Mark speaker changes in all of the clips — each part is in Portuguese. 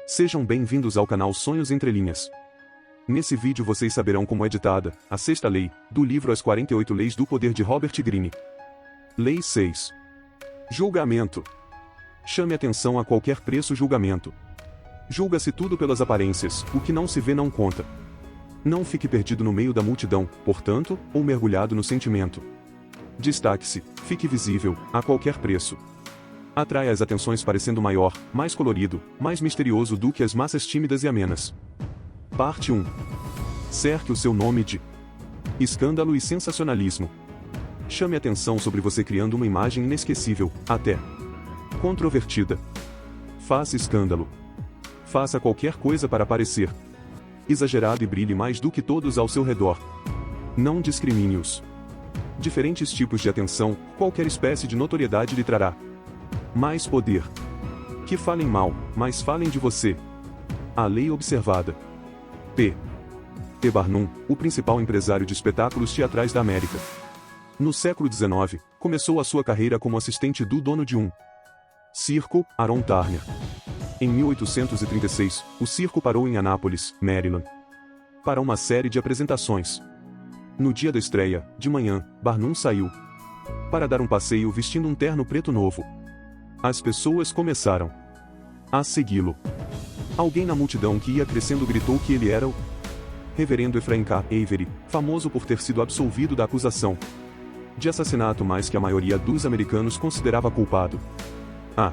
Speaker 1: Sejam bem-vindos ao canal Sonhos Entre Linhas. Nesse vídeo vocês saberão como é ditada a sexta lei do livro As 48 Leis do Poder de Robert Greene. Lei 6. Julgamento. Chame atenção a qualquer preço julgamento. Julga-se tudo pelas aparências, o que não se vê não conta. Não fique perdido no meio da multidão, portanto, ou mergulhado no sentimento. Destaque-se, fique visível, a qualquer preço. Atraia as atenções parecendo maior, mais colorido, mais misterioso do que as massas tímidas e amenas. Parte 1. Cerque o seu nome de escândalo e sensacionalismo. Chame atenção sobre você criando uma imagem inesquecível, até controvertida. Faça escândalo. Faça qualquer coisa para parecer exagerado e brilhe mais do que todos ao seu redor. Não discrimine-os. Diferentes tipos de atenção, qualquer espécie de notoriedade lhe trará mais poder. Que falem mal, mas falem de você. A lei observada. P. T. Barnum, o principal empresário de espetáculos teatrais da América. No século XIX, começou a sua carreira como assistente do dono de um circo, Aaron Turner. Em 1836, o circo parou em Anápolis, Maryland, para uma série de apresentações. No dia da estreia, de manhã, Barnum saiu para dar um passeio vestindo um terno preto novo. As pessoas começaram a segui-lo. Alguém na multidão que ia crescendo gritou que ele era o reverendo Ephraim K. Avery, famoso por ter sido absolvido da acusação de assassinato, mas que a maioria dos americanos considerava culpado. A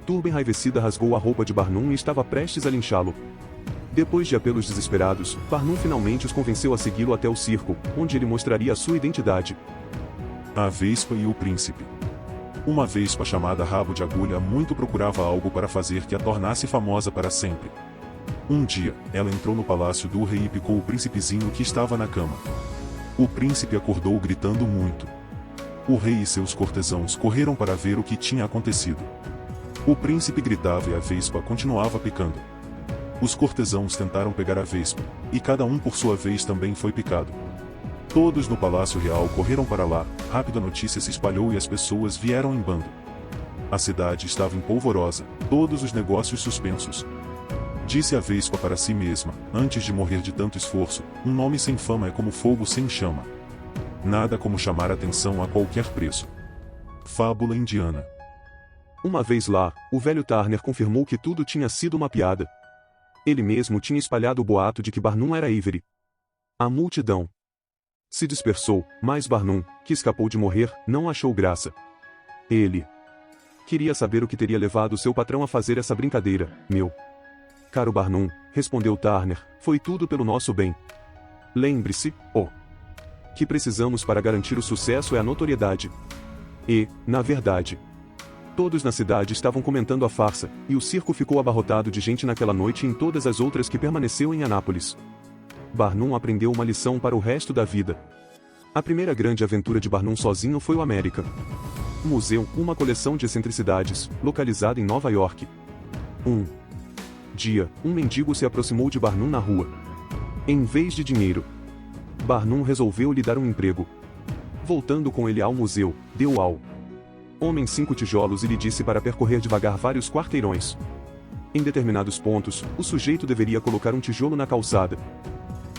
Speaker 1: turba enraivecida rasgou a roupa de Barnum e estava prestes a linchá-lo. Depois de apelos desesperados, Barnum finalmente os convenceu a segui-lo até o circo, onde ele mostraria a sua identidade.
Speaker 2: A Vespa e o Príncipe. Uma vespa chamada Rabo de Agulha muito procurava algo para fazer que a tornasse famosa para sempre. Um dia, ela entrou no palácio do rei e picou o príncipezinho que estava na cama. O príncipe acordou gritando muito. O rei e seus cortesãos correram para ver o que tinha acontecido. O príncipe gritava e a vespa continuava picando. Os cortesãos tentaram pegar a vespa, e cada um por sua vez também foi picado. Todos no Palácio Real correram para lá, rápido a notícia se espalhou e as pessoas vieram em bando. A cidade estava em polvorosa, todos os negócios suspensos. Disse a vespa para si mesma, antes de morrer de tanto esforço, um nome sem fama é como fogo sem chama. Nada como chamar atenção a qualquer preço. Fábula indiana.
Speaker 1: Uma vez lá, o velho Turner confirmou que tudo tinha sido uma piada. Ele mesmo tinha espalhado o boato de que Barnum era Avery. A multidão se dispersou, mas Barnum, que escapou de morrer, não achou graça. Ele queria saber o que teria levado seu patrão a fazer essa brincadeira. Meu caro Barnum, respondeu Turner, foi tudo pelo nosso bem. Lembre-se, que precisamos para garantir o sucesso é a notoriedade. E, na verdade, todos na cidade estavam comentando a farsa, e o circo ficou abarrotado de gente naquela noite e em todas as outras que permaneceu em Anápolis. Barnum aprendeu uma lição para o resto da vida. A primeira grande aventura de Barnum sozinho foi o American Museu, uma coleção de excentricidades, localizada em Nova York. Um dia, um mendigo se aproximou de Barnum na rua. Em vez de dinheiro, Barnum resolveu lhe dar um emprego. Voltando com ele ao museu, deu ao homem 5 tijolos e lhe disse para percorrer devagar vários quarteirões. Em determinados pontos, o sujeito deveria colocar um tijolo na calçada,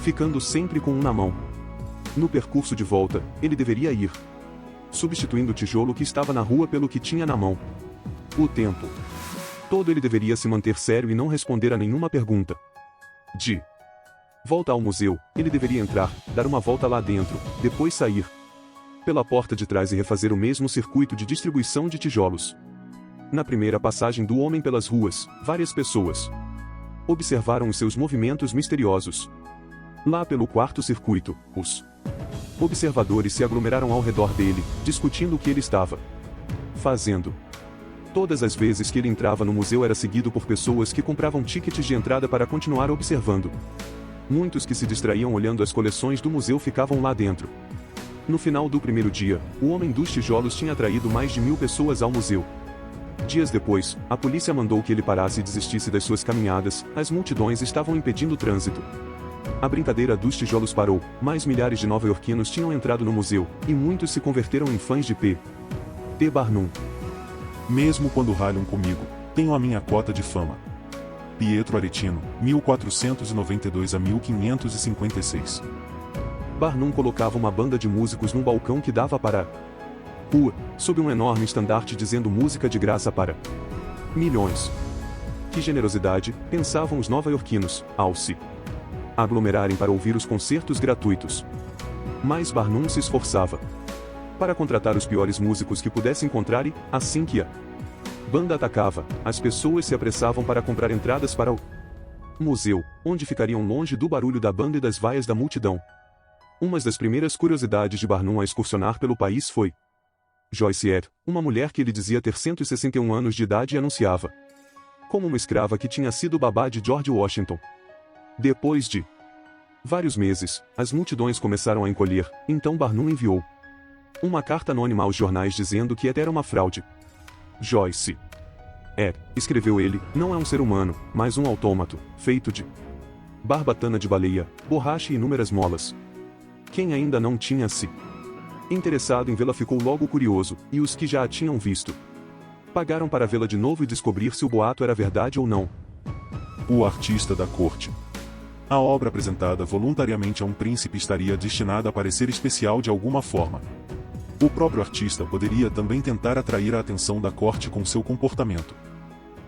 Speaker 1: ficando sempre com um na mão. No percurso de volta, ele deveria ir substituindo o tijolo que estava na rua pelo que tinha na mão. O tempo todo ele deveria se manter sério e não responder a nenhuma pergunta. De volta ao museu, ele deveria entrar, dar uma volta lá dentro, depois sair pela porta de trás e refazer o mesmo circuito de distribuição de tijolos. Na primeira passagem do homem pelas ruas, várias pessoas observaram os seus movimentos misteriosos. Lá pelo quarto circuito, os observadores se aglomeraram ao redor dele, discutindo o que ele estava fazendo. Todas as vezes que ele entrava no museu era seguido por pessoas que compravam tickets de entrada para continuar observando. Muitos que se distraíam olhando as coleções do museu ficavam lá dentro. No final do primeiro dia, o homem dos tijolos tinha atraído mais de 1000 pessoas ao museu. Dias depois, a polícia mandou que ele parasse e desistisse das suas caminhadas, as multidões estavam impedindo o trânsito. A brincadeira dos tijolos parou, mas milhares de nova-iorquinos tinham entrado no museu, e muitos se converteram em fãs de P. T. Barnum.
Speaker 2: Mesmo quando ralham comigo, tenho a minha cota de fama. Pietro Aretino, 1492 a 1556.
Speaker 1: Barnum colocava uma banda de músicos num balcão que dava para a rua, sob um enorme estandarte dizendo música de graça para milhões. Que generosidade, pensavam os nova-iorquinos, ao se aglomerarem para ouvir os concertos gratuitos. Mas Barnum se esforçava para contratar os piores músicos que pudesse encontrar e, assim que a banda atacava, as pessoas se apressavam para comprar entradas para o museu, onde ficariam longe do barulho da banda e das vaias da multidão. Uma das primeiras curiosidades de Barnum a excursionar pelo país foi Joyce Ed, uma mulher que ele dizia ter 161 anos de idade e anunciava como uma escrava que tinha sido babá de George Washington. Depois de vários meses, as multidões começaram a encolher, então Barnum enviou uma carta anônima aos jornais dizendo que Ed era uma fraude. Joyce Ed, escreveu ele, não é um ser humano, mas um autômato, feito de barbatana de baleia, borracha e inúmeras molas. Quem ainda não tinha se interessado em vê-la ficou logo curioso, e os que já a tinham visto pagaram para vê-la de novo e descobrir se o boato era verdade ou não.
Speaker 2: O artista da corte. A obra apresentada voluntariamente a um príncipe estaria destinada a parecer especial de alguma forma. O próprio artista poderia também tentar atrair a atenção da corte com seu comportamento.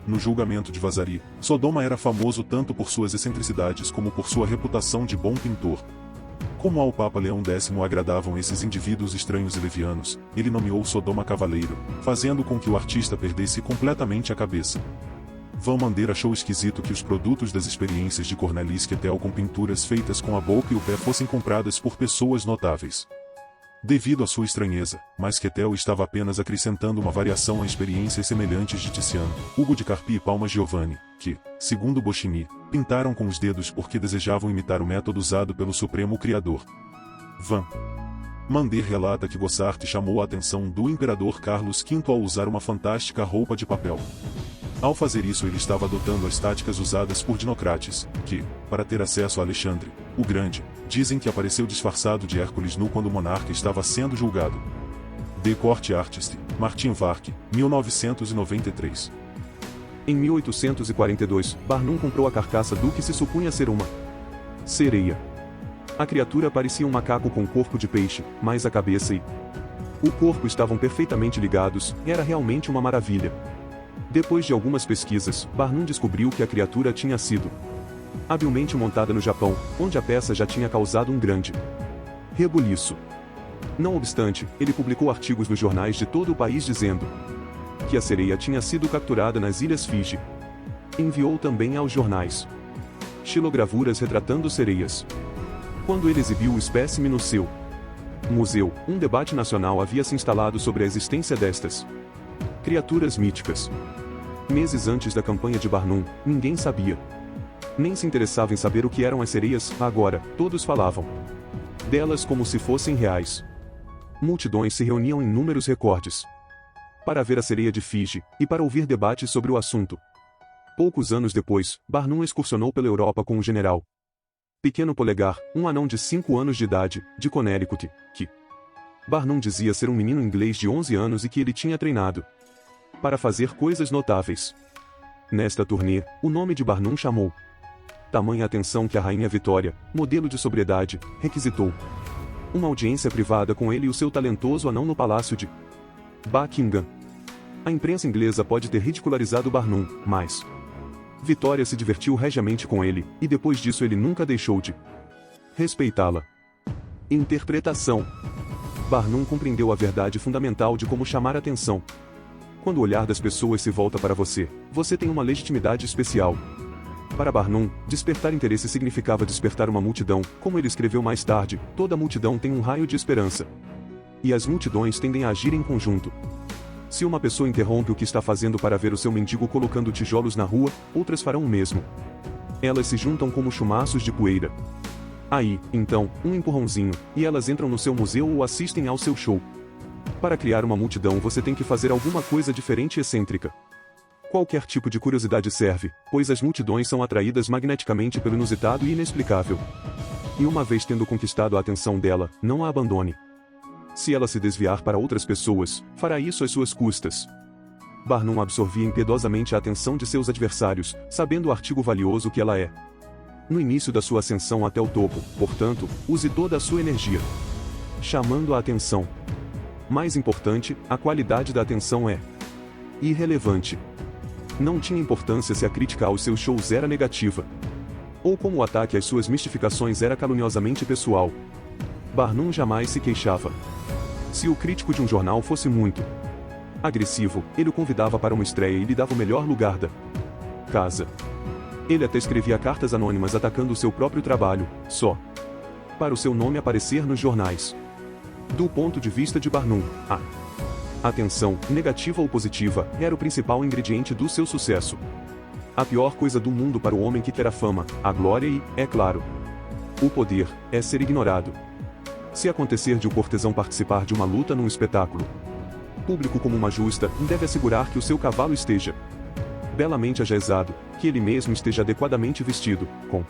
Speaker 2: No julgamento de Vasari, Sodoma era famoso tanto por suas excentricidades como por sua reputação de bom pintor. Como ao Papa Leão X agradavam esses indivíduos estranhos e levianos, ele nomeou Sodoma cavaleiro, fazendo com que o artista perdesse completamente a cabeça. Van Mander achou esquisito que os produtos das experiências de Cornelis Quetel com pinturas feitas com a boca e o pé fossem compradas por pessoas notáveis. Devido à sua estranheza, mas Quetel estava apenas acrescentando uma variação a experiências semelhantes de Tiziano, Hugo de Carpi e Palma Giovanni, que, segundo Bocchini, pintaram com os dedos porque desejavam imitar o método usado pelo Supremo Criador. Van Mander relata que Gossart chamou a atenção do imperador Carlos V ao usar uma fantástica roupa de papel. Ao fazer isso ele estava adotando as táticas usadas por Dinocrates, que, para ter acesso a Alexandre, o Grande, dizem que apareceu disfarçado de Hércules nu quando o monarca estava sendo julgado. The Court Artist, Martin Vark, 1993.
Speaker 1: Em 1842, Barnum comprou a carcaça do que se supunha ser uma sereia. A criatura parecia um macaco com corpo de peixe, mas a cabeça e o corpo estavam perfeitamente ligados, era realmente uma maravilha. Depois de algumas pesquisas, Barnum descobriu que a criatura tinha sido habilmente montada no Japão, onde a peça já tinha causado um grande rebuliço. Não obstante, ele publicou artigos nos jornais de todo o país dizendo que a sereia tinha sido capturada nas Ilhas Fiji. Enviou também aos jornais xilogravuras retratando sereias. Quando ele exibiu o espécime no seu museu, um debate nacional havia se instalado sobre a existência destas criaturas míticas. Meses antes da campanha de Barnum, ninguém sabia. Nem se interessava em saber o que eram as sereias, agora, todos falavam delas como se fossem reais. Multidões se reuniam em números recordes para ver a sereia de Fiji, e para ouvir debates sobre o assunto. Poucos anos depois, Barnum excursionou pela Europa com o general Pequeno Polegar, um anão de 5 anos de idade, de Connecticut, que Barnum dizia ser um menino inglês de 11 anos e que ele tinha treinado para fazer coisas notáveis. Nesta turnê, o nome de Barnum chamou tamanha atenção que a rainha Vitória, modelo de sobriedade, requisitou uma audiência privada com ele e o seu talentoso anão no palácio de Buckingham. A imprensa inglesa pode ter ridicularizado Barnum, mas Vitória se divertiu regiamente com ele, e depois disso ele nunca deixou de respeitá-la. Interpretação. Barnum compreendeu a verdade fundamental de como chamar atenção. Quando o olhar das pessoas se volta para você, você tem uma legitimidade especial. Para Barnum, despertar interesse significava despertar uma multidão, como ele escreveu mais tarde, toda multidão tem um raio de esperança. E as multidões tendem a agir em conjunto. Se uma pessoa interrompe o que está fazendo para ver o seu mendigo colocando tijolos na rua, outras farão o mesmo. Elas se juntam como chumaços de poeira. Aí, então, um empurrãozinho, e elas entram no seu museu ou assistem ao seu show. Para criar uma multidão você tem que fazer alguma coisa diferente e excêntrica. Qualquer tipo de curiosidade serve, pois as multidões são atraídas magneticamente pelo inusitado e inexplicável. E uma vez tendo conquistado a atenção dela, não a abandone. Se ela se desviar para outras pessoas, fará isso às suas custas. Barnum absorvia impiedosamente a atenção de seus adversários, sabendo o artigo valioso que ela é. No início da sua ascensão até o topo, portanto, use toda a sua energia, chamando a atenção. Mais importante, a qualidade da atenção é irrelevante. Não tinha importância se a crítica aos seus shows era negativa, ou como o ataque às suas mistificações era caluniosamente pessoal. Barnum jamais se queixava. Se o crítico de um jornal fosse muito agressivo, ele o convidava para uma estreia e lhe dava o melhor lugar da casa. Ele até escrevia cartas anônimas atacando o seu próprio trabalho, só para o seu nome aparecer nos jornais. Do ponto de vista de Barnum, a atenção, negativa ou positiva, era o principal ingrediente do seu sucesso. A pior coisa do mundo para o homem que quer a fama, a glória e, é claro, o poder, é ser ignorado. Se acontecer de o cortesão participar de uma luta num espetáculo público como uma justa, deve assegurar que o seu cavalo esteja belamente ajaezado, que ele mesmo esteja adequadamente vestido, com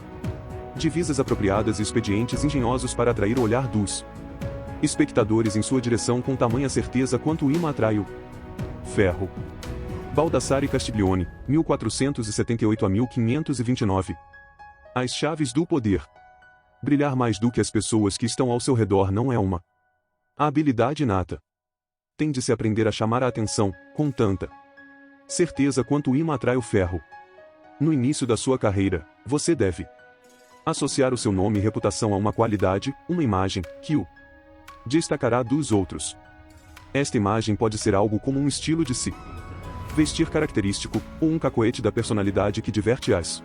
Speaker 1: divisas apropriadas e expedientes engenhosos para atrair o olhar dos espectadores em sua direção com tamanha certeza quanto o imã atrai o ferro. Baldassare Castiglione, 1478 a 1529. As chaves do poder. Brilhar mais do que as pessoas que estão ao seu redor não é uma habilidade inata. Tem de se aprender a chamar a atenção, com tanta certeza quanto o imã atrai o ferro. No início da sua carreira, você deve associar o seu nome e reputação a uma qualidade, uma imagem, que o destacará dos outros. Esta imagem pode ser algo como um estilo de se vestir característico, ou um cacoete da personalidade que diverte as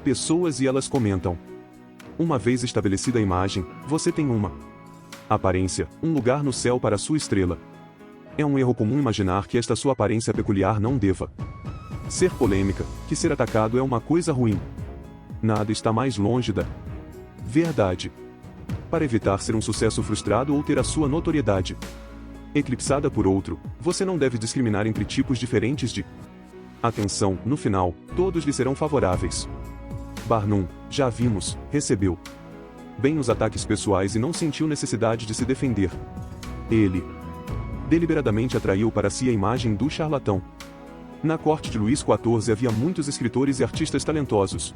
Speaker 1: pessoas e elas comentam. Uma vez estabelecida a imagem, você tem uma aparência, um lugar no céu para a sua estrela. É um erro comum imaginar que esta sua aparência peculiar não deva ser polêmica, que ser atacado é uma coisa ruim. Nada está mais longe da verdade. Para evitar ser um sucesso frustrado ou ter a sua notoriedade eclipsada por outro, você não deve discriminar entre tipos diferentes de atenção. No final, todos lhe serão favoráveis. Barnum, já vimos, recebeu bem os ataques pessoais e não sentiu necessidade de se defender. Ele deliberadamente atraiu para si a imagem do charlatão. Na corte de Luís XIV havia muitos escritores e artistas talentosos,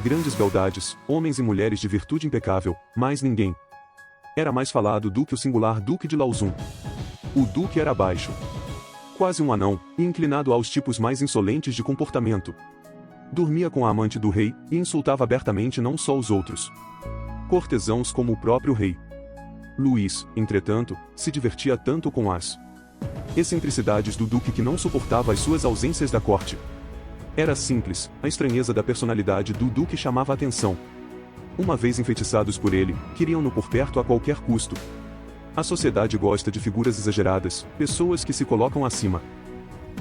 Speaker 1: grandes beldades, homens e mulheres de virtude impecável, mas ninguém era mais falado do que o singular Duque de Lauzun. O Duque era baixo, quase um anão, e inclinado aos tipos mais insolentes de comportamento. Dormia com a amante do rei, e insultava abertamente não só os outros cortesãos como o próprio rei. Luís, entretanto, se divertia tanto com as excentricidades do duque que não suportava as suas ausências da corte. Era simples, a estranheza da personalidade do duque chamava a atenção. Uma vez enfeitiçados por ele, queriam-no por perto a qualquer custo. A sociedade gosta de figuras exageradas, pessoas que se colocam acima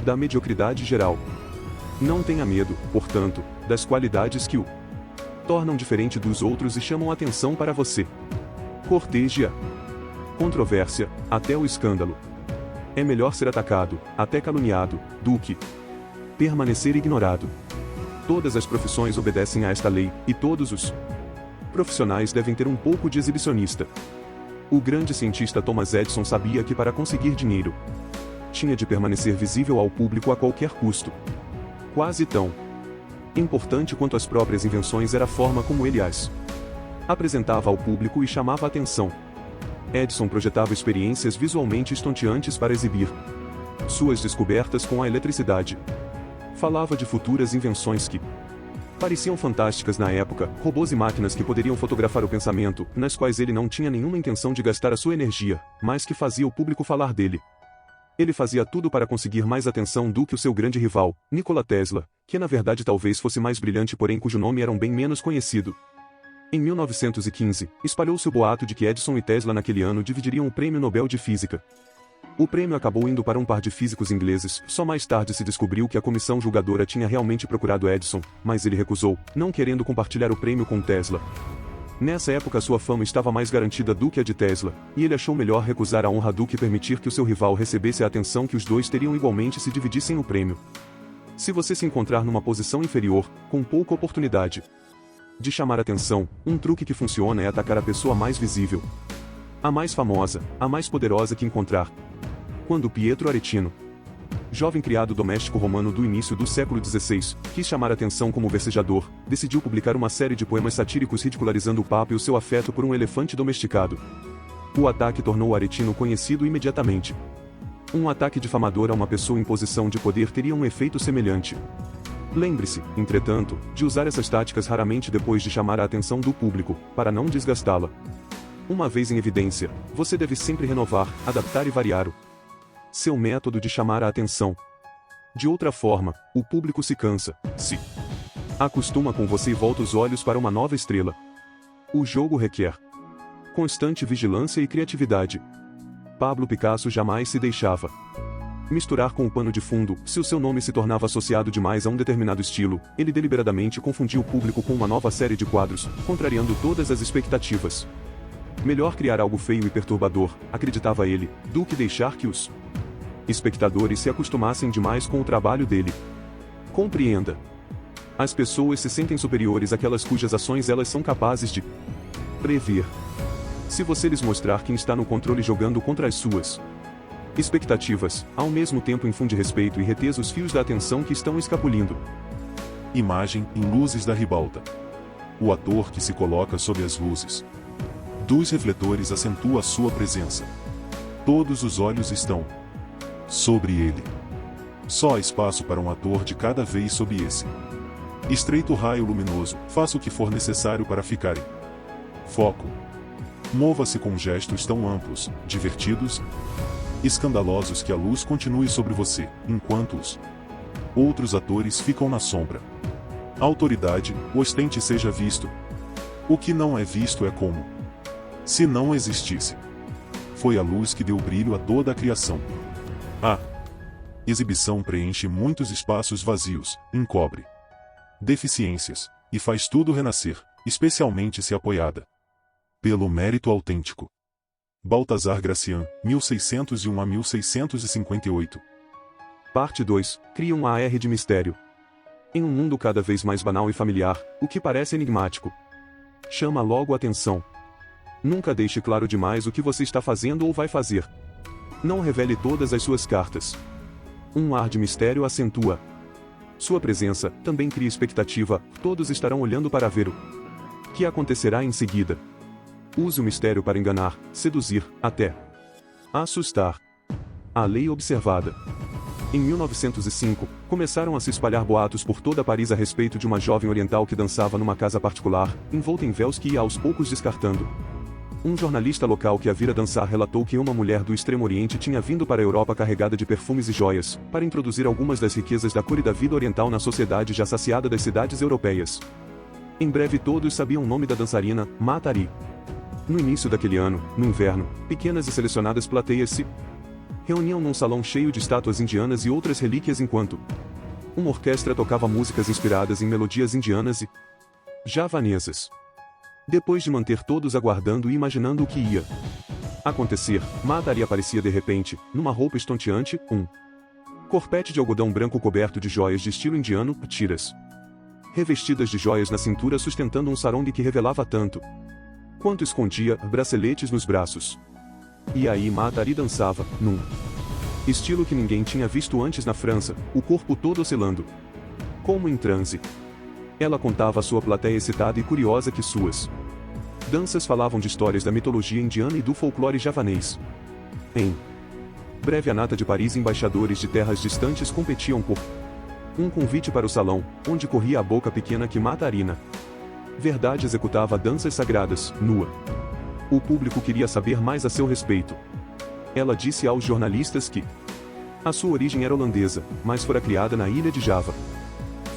Speaker 1: da mediocridade geral. Não tenha medo, portanto, das qualidades que o tornam diferente dos outros e chamam a atenção para você. Corteje a controvérsia, até o escândalo. É melhor ser atacado, até caluniado, do que permanecer ignorado. Todas as profissões obedecem a esta lei, e todos os profissionais devem ter um pouco de exibicionista. O grande cientista Thomas Edison sabia que para conseguir dinheiro, tinha de permanecer visível ao público a qualquer custo. Quase tão importante quanto as próprias invenções era a forma como ele as apresentava ao público e chamava a atenção. Edison projetava experiências visualmente estonteantes para exibir suas descobertas com a eletricidade. Falava de futuras invenções que pareciam fantásticas na época, robôs e máquinas que poderiam fotografar o pensamento, nas quais ele não tinha nenhuma intenção de gastar a sua energia, mas que fazia o público falar dele. Ele fazia tudo para conseguir mais atenção do que o seu grande rival, Nikola Tesla, que na verdade talvez fosse mais brilhante porém cujo nome era bem menos conhecido. Em 1915, espalhou-se o boato de que Edison e Tesla naquele ano dividiriam o Prêmio Nobel de Física. O prêmio acabou indo para um par de físicos ingleses, só mais tarde se descobriu que a comissão julgadora tinha realmente procurado Edison, mas ele recusou, não querendo compartilhar o prêmio com Tesla. Nessa época sua fama estava mais garantida do que a de Tesla, e ele achou melhor recusar a honra do que permitir que o seu rival recebesse a atenção que os dois teriam igualmente se dividissem o prêmio. Se você se encontrar numa posição inferior, com pouca oportunidade de chamar atenção, um truque que funciona é atacar a pessoa mais visível, a mais famosa, a mais poderosa que encontrar. Quando Pietro Aretino jovem criado doméstico romano do início do século XVI, quis chamar atenção como versejador, decidiu publicar uma série de poemas satíricos ridicularizando o Papa e o seu afeto por um elefante domesticado. O ataque tornou o aretino conhecido imediatamente. Um ataque difamador a uma pessoa em posição de poder teria um efeito semelhante. Lembre-se, entretanto, de usar essas táticas raramente depois de chamar a atenção do público, para não desgastá-la. Uma vez em evidência, você deve sempre renovar, adaptar e variar seu método de chamar a atenção. De outra forma, o público se cansa, se acostuma com você e volta os olhos para uma nova estrela. O jogo requer constante vigilância e criatividade. Pablo Picasso jamais se deixava misturar com o pano de fundo. Se o seu nome se tornava associado demais a um determinado estilo, ele deliberadamente confundia o público com uma nova série de quadros, contrariando todas as expectativas. Melhor criar algo feio e perturbador, acreditava ele, do que deixar que os espectadores se acostumassem demais com o trabalho dele. Compreenda. As pessoas se sentem superiores àquelas cujas ações elas são capazes de prever. Se você lhes mostrar quem está no controle jogando contra as suas expectativas, ao mesmo tempo infunde respeito e retesa os fios da atenção que estão escapulindo.
Speaker 2: Imagem em luzes da ribalta. O ator que se coloca sob as luzes dos refletores acentua sua presença. Todos os olhos estão sobre ele. Só há espaço para um ator de cada vez sob esse estreito raio luminoso. Faça o que for necessário para ficar em foco. Mova-se com gestos tão amplos, divertidos, escandalosos que a luz continue sobre você, enquanto os outros atores ficam na sombra. A autoridade, ostente seja visto. O que não é visto é como se não existisse. Foi a luz que deu brilho a toda a criação. A exibição preenche muitos espaços vazios, encobre deficiências, e faz tudo renascer, especialmente se apoiada pelo mérito autêntico. Baltazar Gracian, 1601 a 1658.
Speaker 1: Parte 2. Cria um ar de mistério. Em um mundo cada vez mais banal e familiar, o que parece enigmático chama logo a atenção. Nunca deixe claro demais o que você está fazendo ou vai fazer. Não revele todas as suas cartas. Um ar de mistério acentua sua presença, também cria expectativa, todos estarão olhando para ver o que acontecerá em seguida. Use o mistério para enganar, seduzir, até assustar. A lei observada. Em 1905, começaram a se espalhar boatos por toda Paris a respeito de uma jovem oriental que dançava numa casa particular, envolta em véus que ia aos poucos descartando. Um jornalista local que a vira dançar relatou que uma mulher do Extremo Oriente tinha vindo para a Europa carregada de perfumes e joias, para introduzir algumas das riquezas da cor e da vida oriental na sociedade já saciada das cidades europeias. Em breve todos sabiam o nome da dançarina, Matari. No início daquele ano, no inverno, pequenas e selecionadas plateias se reuniam num salão cheio de estátuas indianas e outras relíquias enquanto uma orquestra tocava músicas inspiradas em melodias indianas e javanesas. Depois de manter todos aguardando e imaginando o que ia acontecer, Matari aparecia de repente, numa roupa estonteante, um corpete de algodão branco coberto de joias de estilo indiano, tiras revestidas de joias na cintura sustentando um sarong que revelava tanto quanto escondia braceletes nos braços. E aí Matari dançava, num estilo que ninguém tinha visto antes na França, o corpo todo oscilando como em transe. Ela contava à sua plateia excitada e curiosa que suas danças falavam de histórias da mitologia indiana e do folclore javanês. Em breve a nata de Paris e embaixadores de terras distantes competiam por um convite para o salão, onde corria a boca pequena que Matarina verdade executava danças sagradas, nua. O público queria saber mais a seu respeito. Ela disse aos jornalistas que a sua origem era holandesa, mas fora criada na ilha de Java.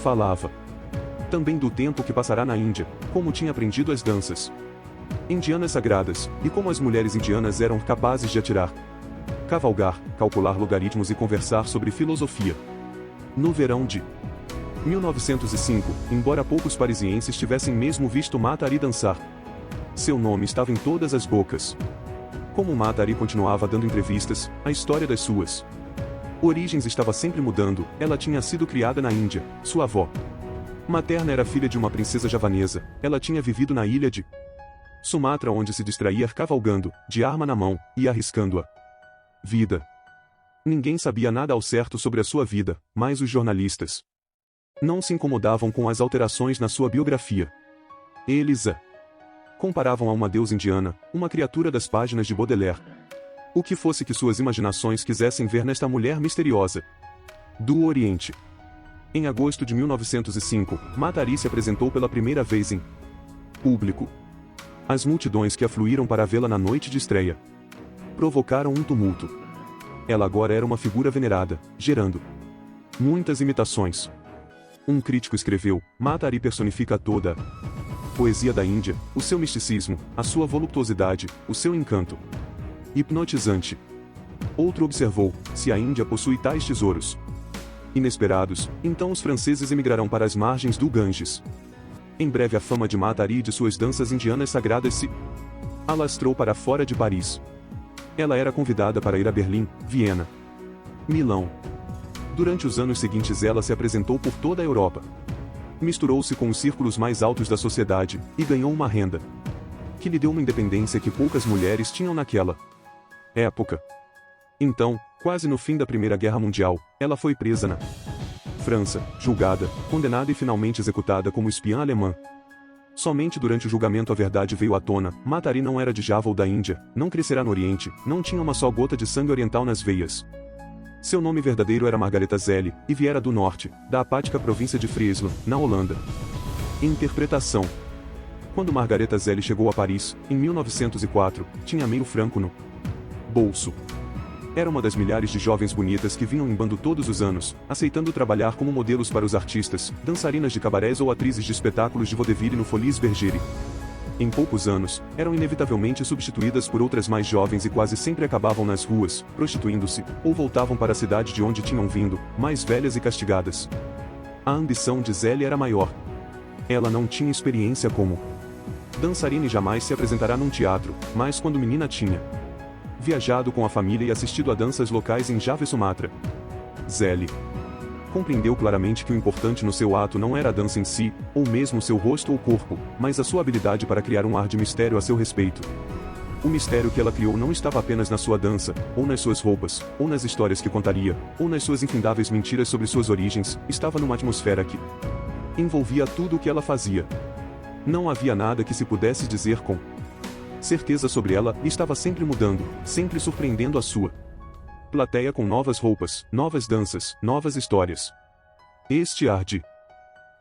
Speaker 1: Falava também do tempo que passará na Índia, como tinha aprendido as danças indianas sagradas, e como as mulheres indianas eram capazes de atirar, cavalgar, calcular logaritmos e conversar sobre filosofia. No verão de 1905, embora poucos parisienses tivessem mesmo visto Matari dançar, seu nome estava em todas as bocas. Como Matari continuava dando entrevistas, a história das suas origens estava sempre mudando. Ela tinha sido criada na Índia, sua avó materna era filha de uma princesa javanesa, ela tinha vivido na ilha de Sumatra onde se distraía cavalgando, de arma na mão, e arriscando a vida. Ninguém sabia nada ao certo sobre a sua vida, mas os jornalistas não se incomodavam com as alterações na sua biografia. Eles a comparavam a uma deusa indiana, uma criatura das páginas de Baudelaire. O que fosse que suas imaginações quisessem ver nesta mulher misteriosa do Oriente. Em agosto de 1905, Mata-Hari se apresentou pela primeira vez em público. As multidões que afluíram para vê-la na noite de estreia provocaram um tumulto. Ela agora era uma figura venerada, gerando muitas imitações. Um crítico escreveu: Mata-Hari personifica toda a poesia da Índia, o seu misticismo, a sua voluptuosidade, o seu encanto hipnotizante. Outro observou: se a Índia possui tais tesouros inesperados, então os franceses emigrarão para as margens do Ganges. Em breve a fama de Mata-Hari e de suas danças indianas sagradas se alastrou para fora de Paris. Ela era convidada para ir a Berlim, Viena, Milão. Durante os anos seguintes ela se apresentou por toda a Europa. Misturou-se com os círculos mais altos da sociedade, e ganhou uma renda que lhe deu uma independência que poucas mulheres tinham naquela época. Então, quase no fim da Primeira Guerra Mundial, ela foi presa na França, julgada, condenada e finalmente executada como espiã alemã. Somente durante o julgamento a verdade veio à tona: Mata-Hari não era de Java ou da Índia, não crescerá no Oriente, não tinha uma só gota de sangue oriental nas veias. Seu nome verdadeiro era Margaretha Zelle, e viera do norte, da apática província de Friesland, na Holanda. Interpretação: quando Margaretha Zelle chegou a Paris, em 1904, tinha meio franco no bolso. Era uma das milhares de jovens bonitas que vinham em bando todos os anos, aceitando trabalhar como modelos para os artistas, dançarinas de cabarés ou atrizes de espetáculos de vaudeville no Folies Bergère. Em poucos anos, eram inevitavelmente substituídas por outras mais jovens e quase sempre acabavam nas ruas, prostituindo-se, ou voltavam para a cidade de onde tinham vindo, mais velhas e castigadas. A ambição de Zelle era maior. Ela não tinha experiência como dançarina e jamais se apresentará num teatro, mas quando menina tinha viajado com a família e assistido a danças locais em Java e Sumatra. Zelle compreendeu claramente que o importante no seu ato não era a dança em si, ou mesmo seu rosto ou corpo, mas a sua habilidade para criar um ar de mistério a seu respeito. O mistério que ela criou não estava apenas na sua dança, ou nas suas roupas, ou nas histórias que contaria, ou nas suas infindáveis mentiras sobre suas origens, estava numa atmosfera que envolvia tudo o que ela fazia. Não havia nada que se pudesse dizer com certeza sobre ela, e estava sempre mudando, sempre surpreendendo a sua plateia com novas roupas, novas danças, novas histórias. Este ar de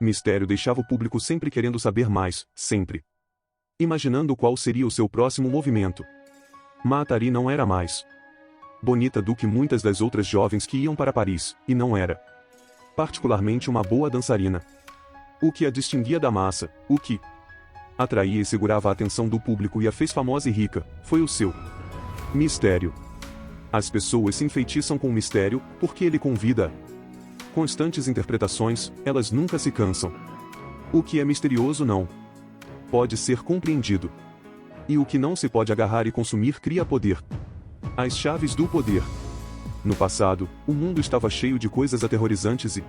Speaker 1: mistério deixava o público sempre querendo saber mais, sempre imaginando qual seria o seu próximo movimento. Mata-Hari não era mais bonita do que muitas das outras jovens que iam para Paris, e não era particularmente uma boa dançarina. O que a distinguia da massa, o que atraía e segurava a atenção do público e a fez famosa e rica, foi o seu mistério. As pessoas se enfeitiçam com o mistério, porque ele convida a constantes interpretações, elas nunca se cansam. O que é misterioso não pode ser compreendido. E o que não se pode agarrar e consumir cria poder. As chaves do poder. No passado, o mundo estava cheio de coisas aterrorizantes e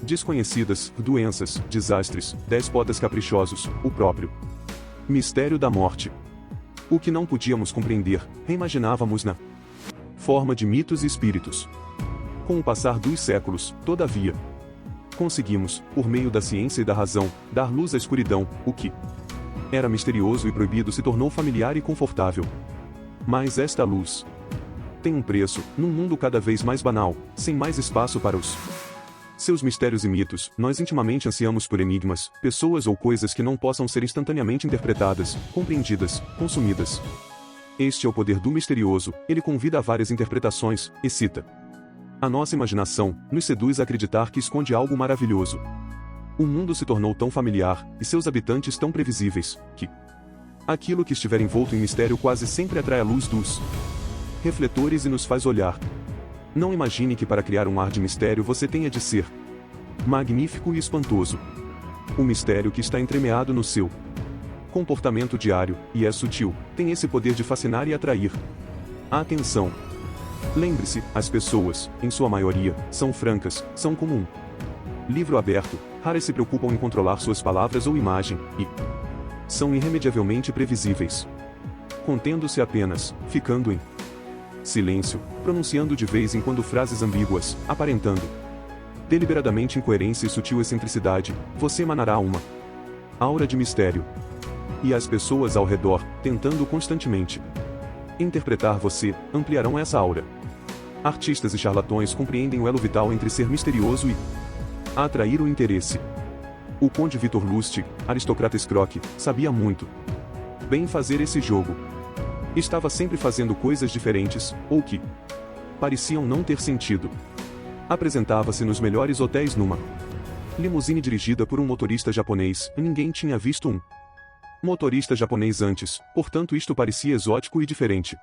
Speaker 1: desconhecidas, doenças, desastres, déspotas caprichosos, o próprio mistério da morte. O que não podíamos compreender, reimaginávamos na forma de mitos e espíritos. Com o passar dos séculos, todavia, conseguimos, por meio da ciência e da razão, dar luz à escuridão. O que era misterioso e proibido se tornou familiar e confortável. Mas esta luz tem um preço, num mundo cada vez mais banal, sem mais espaço para os seus mistérios e mitos. Nós intimamente ansiamos por enigmas, pessoas ou coisas que não possam ser instantaneamente interpretadas, compreendidas, consumidas. Este é o poder do misterioso, ele convida a várias interpretações, excita a nossa imaginação, nos seduz a acreditar que esconde algo maravilhoso. O mundo se tornou tão familiar, e seus habitantes tão previsíveis, que aquilo que estiver envolto em mistério quase sempre atrai a luz dos refletores e nos faz olhar. Não imagine que para criar um ar de mistério você tenha de ser magnífico e espantoso. O mistério que está entremeado no seu comportamento diário, e é sutil, tem esse poder de fascinar e atrair a atenção. Lembre-se, as pessoas, em sua maioria, são francas, são como um livro aberto, raras se preocupam em controlar suas palavras ou imagem, e são irremediavelmente previsíveis. Contendo-se apenas, ficando em Silêncio, pronunciando de vez em quando frases ambíguas, aparentando deliberadamente incoerência e sutil excentricidade, você emanará uma aura de mistério. E as pessoas ao redor, tentando constantemente interpretar você, ampliarão essa aura. Artistas e charlatões compreendem o elo vital entre ser misterioso e atrair o interesse. O conde Vitor Lustig, aristocrata escroque, sabia muito bem fazer esse jogo. Estava sempre fazendo coisas diferentes, ou que pareciam não ter sentido. Apresentava-se nos melhores hotéis numa limusine dirigida por um motorista japonês, e ninguém tinha visto um motorista japonês antes, portanto isto parecia exótico e diferente.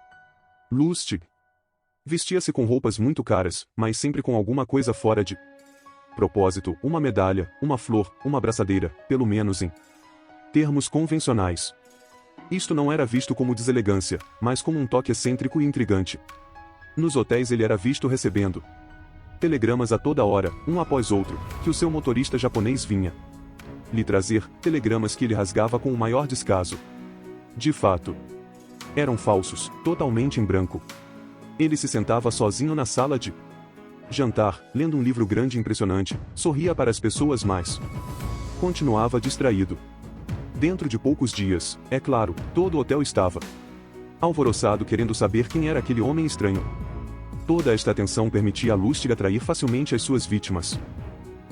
Speaker 1: Lustig vestia-se com roupas muito caras, mas sempre com alguma coisa fora de propósito, uma medalha, uma flor, uma braçadeira, pelo menos em termos convencionais. Isto não era visto como deselegância, mas como um toque excêntrico e intrigante. Nos hotéis ele era visto recebendo telegramas a toda hora, um após outro, que o seu motorista japonês vinha lhe trazer, telegramas que ele rasgava com o maior descaso. De fato, eram falsos, totalmente em branco. Ele se sentava sozinho na sala de jantar, lendo um livro grande e impressionante, sorria para as pessoas, mas continuava distraído. Dentro de poucos dias, é claro, todo o hotel estava alvoroçado querendo saber quem era aquele homem estranho. Toda esta atenção permitia a Lustig atrair facilmente as suas vítimas.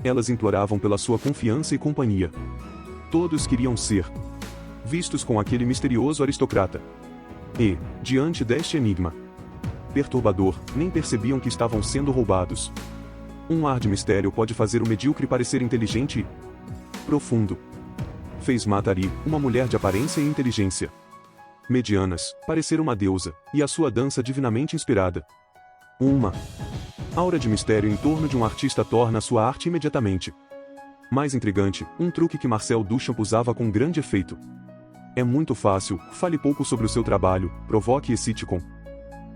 Speaker 1: Elas imploravam pela sua confiança e companhia. Todos queriam ser vistos com aquele misterioso aristocrata. E, diante deste enigma perturbador, nem percebiam que estavam sendo roubados. Um ar de mistério pode fazer o medíocre parecer inteligente e profundo. Fez Matari, uma mulher de aparência e inteligência medianas, parecer uma deusa, e a sua dança divinamente inspirada. Uma aura de mistério em torno de um artista torna a sua arte imediatamente mais intrigante, um truque que Marcel Duchamp usava com grande efeito. É muito fácil, fale pouco sobre o seu trabalho, provoque e excite com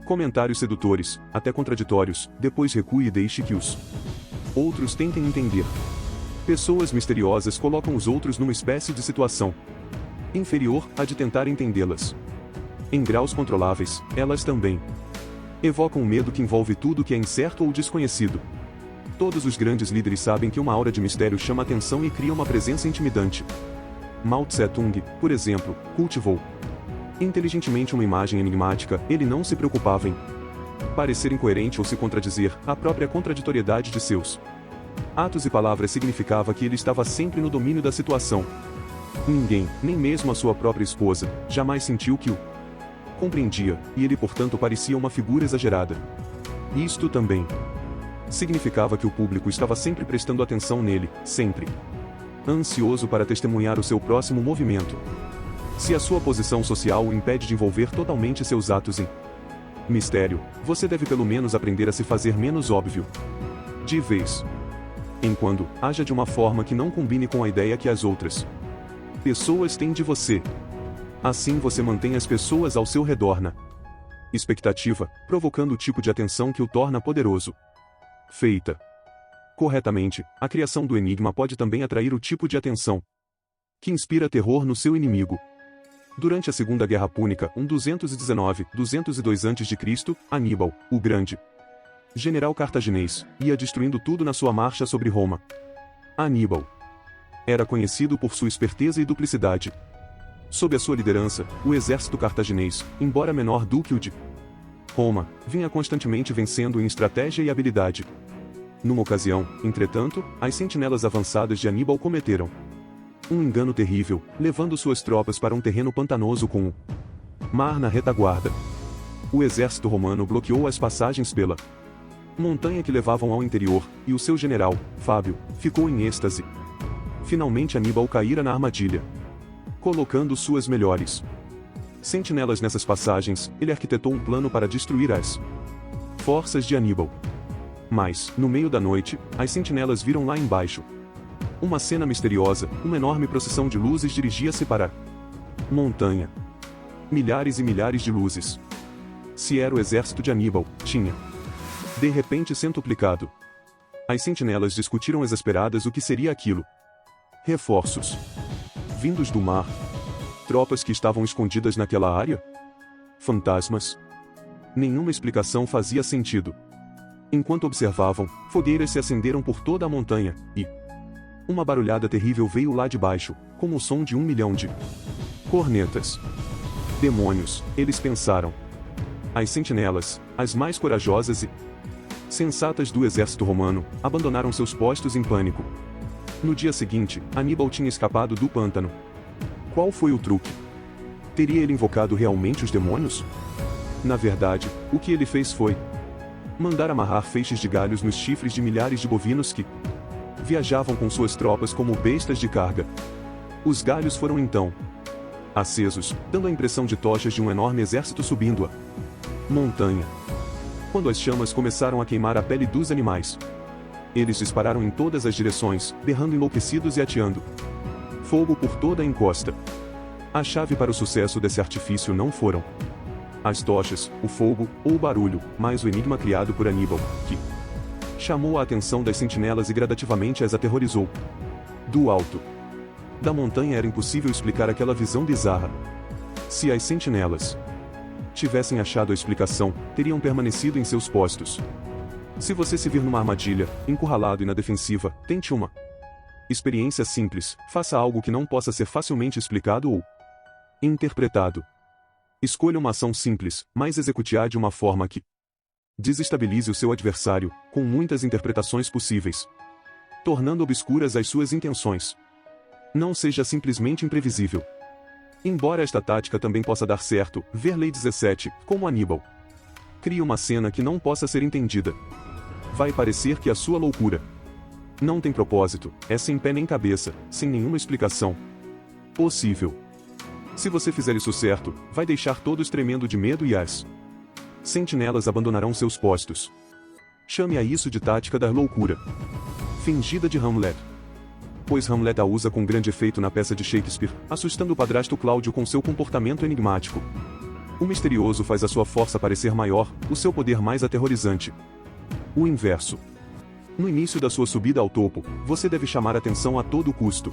Speaker 1: comentários sedutores, até contraditórios, depois recue e deixe que os outros tentem entender. Pessoas misteriosas colocam os outros numa espécie de situação inferior à de tentar entendê-las. Em graus controláveis, elas também evocam o medo que envolve tudo que é incerto ou desconhecido. Todos os grandes líderes sabem que uma aura de mistério chama atenção e cria uma presença intimidante. Mao Tse-tung, por exemplo, cultivou inteligentemente uma imagem enigmática, ele não se preocupava em parecer incoerente ou se contradizer, a própria contraditoriedade de seus atos e palavras significava que ele estava sempre no domínio da situação. Ninguém, nem mesmo a sua própria esposa, jamais sentiu que o compreendia, e ele portanto parecia uma figura exagerada. Isto também significava que o público estava sempre prestando atenção nele, sempre ansioso para testemunhar o seu próximo movimento. Se a sua posição social o impede de envolver totalmente seus atos em mistério, você deve pelo menos aprender a se fazer menos óbvio. De vez em quando, haja de uma forma que não combine com a ideia que as outras pessoas têm de você. Assim você mantém as pessoas ao seu redor na expectativa, provocando o tipo de atenção que o torna poderoso. Feita corretamente, a criação do enigma pode também atrair o tipo de atenção que inspira terror no seu inimigo. Durante a Segunda Guerra Púnica, 202 a.C., Aníbal, o Grande, general cartaginês, ia destruindo tudo na sua marcha sobre Roma. Aníbal era conhecido por sua esperteza e duplicidade. Sob a sua liderança, o exército cartaginês, embora menor do que o de Roma, vinha constantemente vencendo em estratégia e habilidade. Numa ocasião, entretanto, as sentinelas avançadas de Aníbal cometeram um engano terrível, levando suas tropas para um terreno pantanoso com o mar na retaguarda. O exército romano bloqueou as passagens pela montanha que levavam ao interior, e o seu general, Fábio, ficou em êxtase. Finalmente Aníbal caíra na armadilha. Colocando suas melhores sentinelas nessas passagens, ele arquitetou um plano para destruir as forças de Aníbal. Mas, no meio da noite, as sentinelas viram lá embaixo uma cena misteriosa, uma enorme procissão de luzes dirigia-se para a montanha. Milhares e milhares de luzes. Se era o exército de Aníbal, tinha de repente centuplicado. As sentinelas discutiram exasperadas o que seria aquilo. Reforços vindos do mar? Tropas que estavam escondidas naquela área? Fantasmas? Nenhuma explicação fazia sentido. Enquanto observavam, fogueiras se acenderam por toda a montanha, e uma barulhada terrível veio lá de baixo, como o som de 1 milhão de cornetas. Demônios, eles pensaram. As sentinelas, as mais corajosas e sensatas do exército romano, abandonaram seus postos em pânico. No dia seguinte, Aníbal tinha escapado do pântano. Qual foi o truque? Teria ele invocado realmente os demônios? Na verdade, o que ele fez foi mandar amarrar feixes de galhos nos chifres de milhares de bovinos que viajavam com suas tropas como bestas de carga. Os galhos foram então acesos, dando a impressão de tochas de um enorme exército subindo a montanha. Quando as chamas começaram a queimar a pele dos animais, eles dispararam em todas as direções, berrando enlouquecidos e ateando fogo por toda a encosta. A chave para o sucesso desse artifício não foram as tochas, o fogo, ou o barulho, mas o enigma criado por Aníbal, que chamou a atenção das sentinelas e gradativamente as aterrorizou. Do alto da montanha era impossível explicar aquela visão bizarra. Se as sentinelas tivessem achado a explicação, teriam permanecido em seus postos. Se você se vir numa armadilha, encurralado e na defensiva, tente uma experiência simples, faça algo que não possa ser facilmente explicado ou interpretado. Escolha uma ação simples, mas execute-a de uma forma que desestabilize o seu adversário, com muitas interpretações possíveis, tornando obscuras as suas intenções. Não seja simplesmente imprevisível. Embora esta tática também possa dar certo, ver Lei 17, como Aníbal. Crie uma cena que não possa ser entendida. Vai parecer que a sua loucura não tem propósito, é sem pé nem cabeça, sem nenhuma explicação possível. Se você fizer isso certo, vai deixar todos tremendo de medo e as sentinelas abandonarão seus postos. Chame a isso de tática da loucura fingida de Hamlet. Pois Hamlet a usa com grande efeito na peça de Shakespeare, assustando o padrasto Cláudio com seu comportamento enigmático. O misterioso faz a sua força parecer maior, o seu poder mais aterrorizante. O inverso. No início da sua subida ao topo, você deve chamar atenção a todo custo.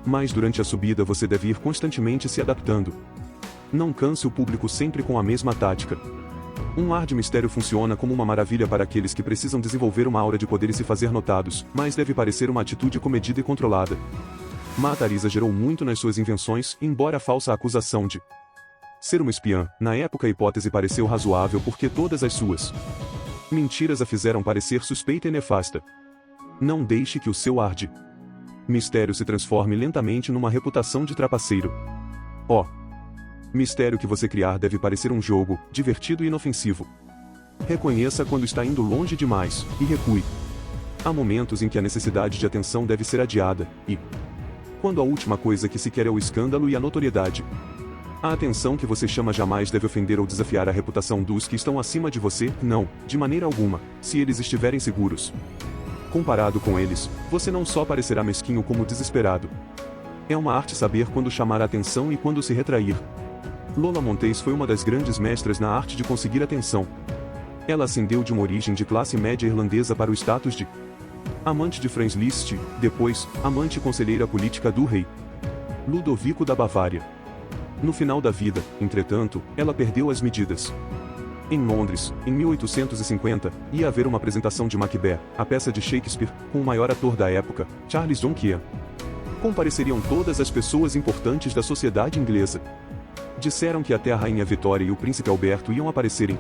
Speaker 1: Mas durante a subida você deve ir constantemente se adaptando. Não canse o público sempre com a mesma tática. Um ar de mistério funciona como uma maravilha para aqueles que precisam desenvolver uma aura de poder e se fazer notados, mas deve parecer uma atitude comedida e controlada. Mata exagerou muito nas suas invenções, embora a falsa acusação de ser uma espiã, na época a hipótese pareceu razoável porque todas as suas mentiras a fizeram parecer suspeita e nefasta. Não deixe que o seu ar de mistério se transforme lentamente numa reputação de trapaceiro. Mistério que você criar deve parecer um jogo, divertido e inofensivo. Reconheça quando está indo longe demais, e recue. Há momentos em que a necessidade de atenção deve ser adiada, e quando a última coisa que se quer é o escândalo e a notoriedade. A atenção que você chama jamais deve ofender ou desafiar a reputação dos que estão acima de você, não, de maneira alguma, se eles estiverem seguros. Comparado com eles, você não só parecerá mesquinho como desesperado. É uma arte saber quando chamar a atenção e quando se retrair. Lola Montez foi uma das grandes mestras na arte de conseguir atenção. Ela ascendeu de uma origem de classe média irlandesa para o status de amante de Franz Liszt, depois, amante e conselheira política do rei Ludovico da Bavária. No final da vida, entretanto, ela perdeu as medidas. Em Londres, em 1850, ia haver uma apresentação de Macbeth, a peça de Shakespeare, com o maior ator da época, Charles John Kean. Compareceriam todas as pessoas importantes da sociedade inglesa. Disseram que até a Rainha Vitória e o Príncipe Alberto iam aparecer em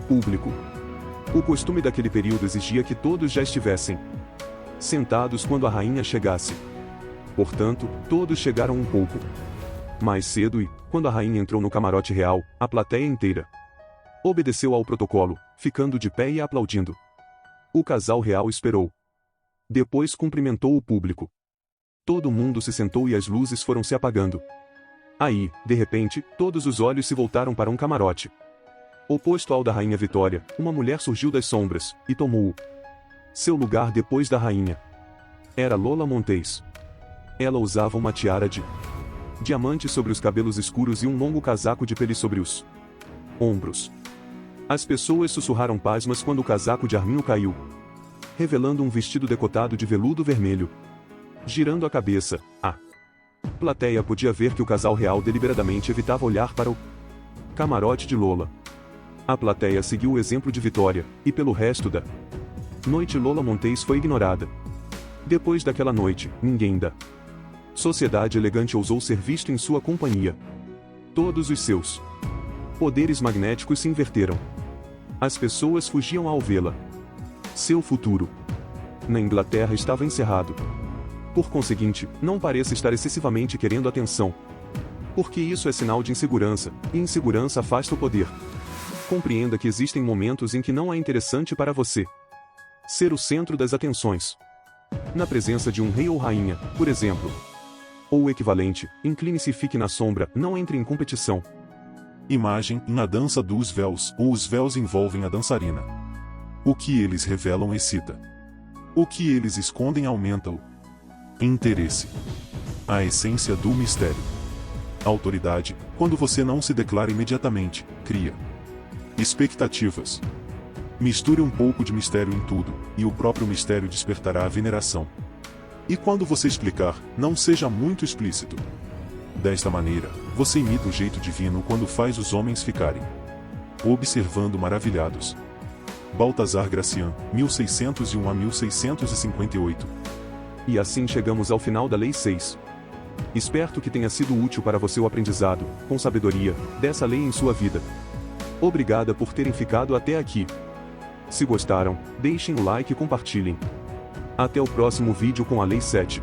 Speaker 1: público. O costume daquele período exigia que todos já estivessem sentados quando a rainha chegasse. Portanto, todos chegaram um pouco mais cedo e, quando a rainha entrou no camarote real, a plateia inteira obedeceu ao protocolo, ficando de pé e aplaudindo. O casal real esperou. Depois cumprimentou o público. Todo mundo se sentou e as luzes foram se apagando. Aí, de repente, todos os olhos se voltaram para um camarote. Oposto ao da Rainha Vitória, uma mulher surgiu das sombras, e tomou seu lugar depois da rainha. Era Lola Montez. Ela usava uma tiara de diamante sobre os cabelos escuros e um longo casaco de pele sobre os ombros. As pessoas sussurraram pasmas quando o casaco de arminho caiu, revelando um vestido decotado de veludo vermelho. Girando a cabeça, a plateia podia ver que o casal real deliberadamente evitava olhar para o camarote de Lola. A plateia seguiu o exemplo de Vitória, e pelo resto da noite Lola Montez foi ignorada. Depois daquela noite, ninguém da sociedade elegante ousou ser visto em sua companhia. Todos os seus poderes magnéticos se inverteram. As pessoas fugiam ao vê-la. Seu futuro na Inglaterra estava encerrado. Por conseguinte, não pareça estar excessivamente querendo atenção. Porque isso é sinal de insegurança, e insegurança afasta o poder. Compreenda que existem momentos em que não é interessante para você ser o centro das atenções. Na presença de um rei ou rainha, por exemplo. Ou o equivalente, incline-se e fique na sombra, não entre em competição.
Speaker 2: Imagem: na dança dos véus, ou os véus envolvem a dançarina. O que eles revelam excita. O que eles escondem aumenta o interesse. A essência do mistério. Autoridade: quando você não se declara imediatamente, cria expectativas. Misture um pouco de mistério em tudo, e o próprio mistério despertará a veneração. E quando você explicar, não seja muito explícito. Desta maneira, você imita o jeito divino quando faz os homens ficarem observando maravilhados. Baltazar Gracian, 1601 a 1658.
Speaker 1: E assim chegamos ao final da Lei 6. Espero que tenha sido útil para você o aprendizado, com sabedoria, dessa lei em sua vida. Obrigada por terem ficado até aqui. Se gostaram, deixem o like e compartilhem. Até o próximo vídeo com a Lei 7.